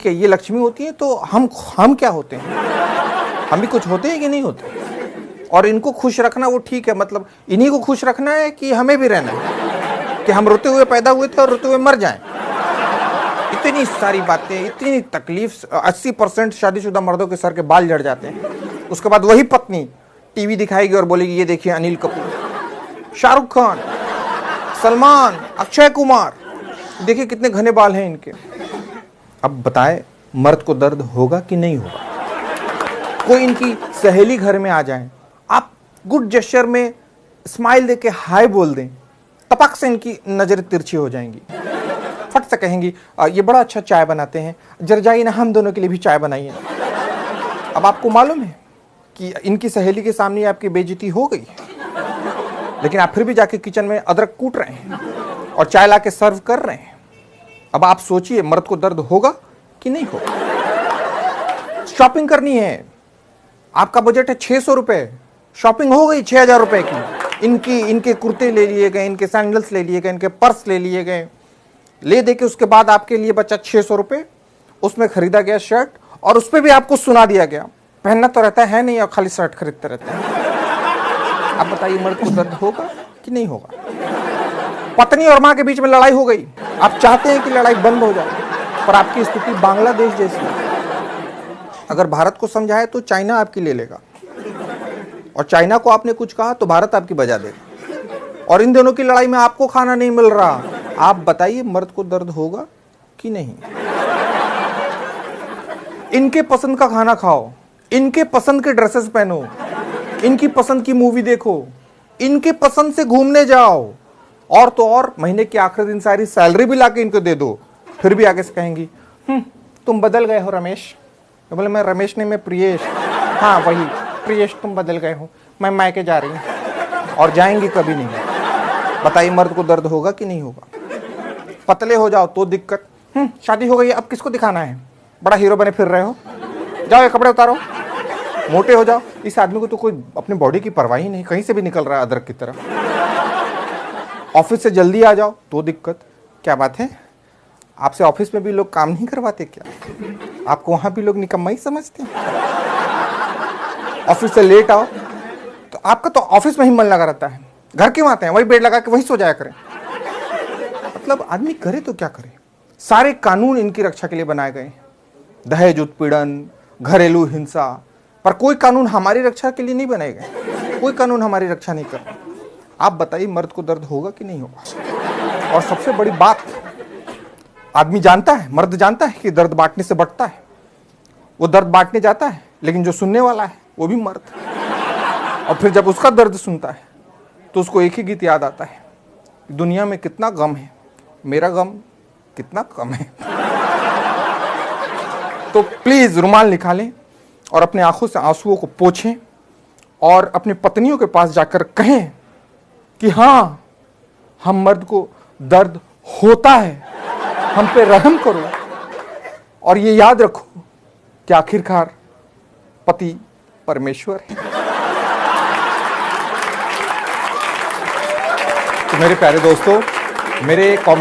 कि ये लक्ष्मी होती है तो हम क्या होते हैं? हम भी कुछ होते हैं कि नहीं होते? और इनको खुश रखना वो ठीक है, मतलब इन्हीं को खुश रखना है कि हमें भी रहना है कि हम रोते हुए पैदा हुए थे और रोते हुए मर जाएं? इतनी सारी बातें, इतनी तकलीफ। 80% शादीशुदा मर्दों के सर के बाल झड़ जाते हैं। उसके बाद वही पत्नी टीवी दिखाएगी और बोलेगी ये देखिए अनिल कपूर, शाहरुख खान, सलमान, अक्षय कुमार, देखिए कितने घने बाल हैं इनके। अब बताए मर्द को दर्द होगा कि नहीं होगा? कोई इनकी सहेली घर में आ जाए, आप गुड जेस्चर में स्माइल देके हाय बोल दें, टपक से इनकी नजरें तिरछी हो जाएंगी। फट से कहेंगी ये बड़ा अच्छा चाय बनाते हैं, जरा जाइए ना हम दोनों के लिए भी चाय बनाइए। अब आपको मालूम है कि इनकी सहेली के सामने आपकी बेइज्जती हो गई, लेकिन आप फिर भी जाके किचन में अदरक कूट रहे हैं और चाय ला के सर्व कर रहे हैं। अब आप सोचिए मर्द को दर्द होगा कि नहीं होगा? शॉपिंग करनी है, आपका बजट है 600 रुपए, शॉपिंग हो गई 6000 रुपए की। इनके कुर्ते ले लिए गए, इनके सैंडल्स ले लिए गए, इनके पर्स ले लिए गए, ले दे के उसके बाद आपके लिए बचा 600 रुपए। उसमें खरीदा गया शर्ट और उस पर भी आपको सुना दिया गया पहनना तो रहता है नहीं और खाली शर्ट खरीदते रहते हैं। अब बताइए मर्द को दर्द होगा कि नहीं होगा? पत्नी और मां के बीच में लड़ाई हो गई, आप चाहते हैं कि लड़ाई बंद हो जाए, पर आपकी स्थिति बांग्लादेश जैसी है। अगर भारत को समझाए तो चाइना आपकी ले लेगा, और चाइना को आपने कुछ कहा तो भारत आपकी बजा देगा, और इन दोनों की लड़ाई में आपको खाना नहीं मिल रहा। आप बताइए मर्द को दर्द होगा कि नहीं? इनके पसंद का खाना खाओ, इनके पसंद के ड्रेसेस पहनो, इनकी पसंद की मूवी देखो, इनके पसंद से घूमने जाओ, और तो और महीने के आखिरी दिन सारी सैलरी भी लाके इनको दे दो, फिर भी आगे से कहेंगी तुम बदल गए हो रमेश। तो बोले मैं रमेश नहीं, मैं प्रियेश। हाँ वही प्रियेश, तुम बदल गए हो, मैं मायके जा रही हूँ, और जाएंगी कभी नहीं। बताइए मर्द को दर्द होगा कि नहीं होगा? पतले हो जाओ तो दिक्कत, शादी हो गई अब किसको दिखाना है, बड़ा हीरो बने फिर रहे हो, जाओ ये कपड़े उतारो। मोटे हो जाओ, इस आदमी को तो कोई अपनी बॉडी की परवाह ही नहीं, कहीं से भी निकल रहा है अदरक की तरह। ऑफिस से जल्दी आ जाओ तो दिक्कत। क्या बात है, आपसे ऑफिस में भी लोग काम नहीं करवाते क्या? आपको वहां भी लोग निकम्मा ही समझते हैं? ऑफिस से लेट आओ तो आपका तो ऑफिस में ही मन लगा रहता है, घर क्यों आते हैं? वही बेड लगा के वही सो जाया करें। मतलब आदमी करे तो क्या करे? सारे कानून इनकी रक्षा के लिए बनाए गए, दहेज उत्पीड़न, घरेलू हिंसा, पर कोई कानून हमारी रक्षा के लिए नहीं बनाए गए। कोई कानून हमारी रक्षा नहीं कर। आप बताइए मर्द को दर्द होगा कि नहीं होगा? और सबसे बड़ी बात, आदमी जानता है, मर्द जानता है कि दर्द बांटने से बढ़ता है, वो दर्द बांटने जाता है, लेकिन जो सुनने वाला है वो भी मर्द। और फिर जब उसका दर्द सुनता है तो उसको एक ही गीत याद आता है, दुनिया में कितना गम है, मेरा गम कितना कम है। तो प्लीज रुमाल निकालें और अपने आंखों से आंसुओं को पोंछें और अपनी पत्नियों के पास जाकर कहें कि हाँ, हम मर्द को दर्द होता है, हम पे रहम करो। और ये याद रखो कि आखिरकार पति परमेश्वर है। तो मेरे प्यारे दोस्तों, मेरे कमेंट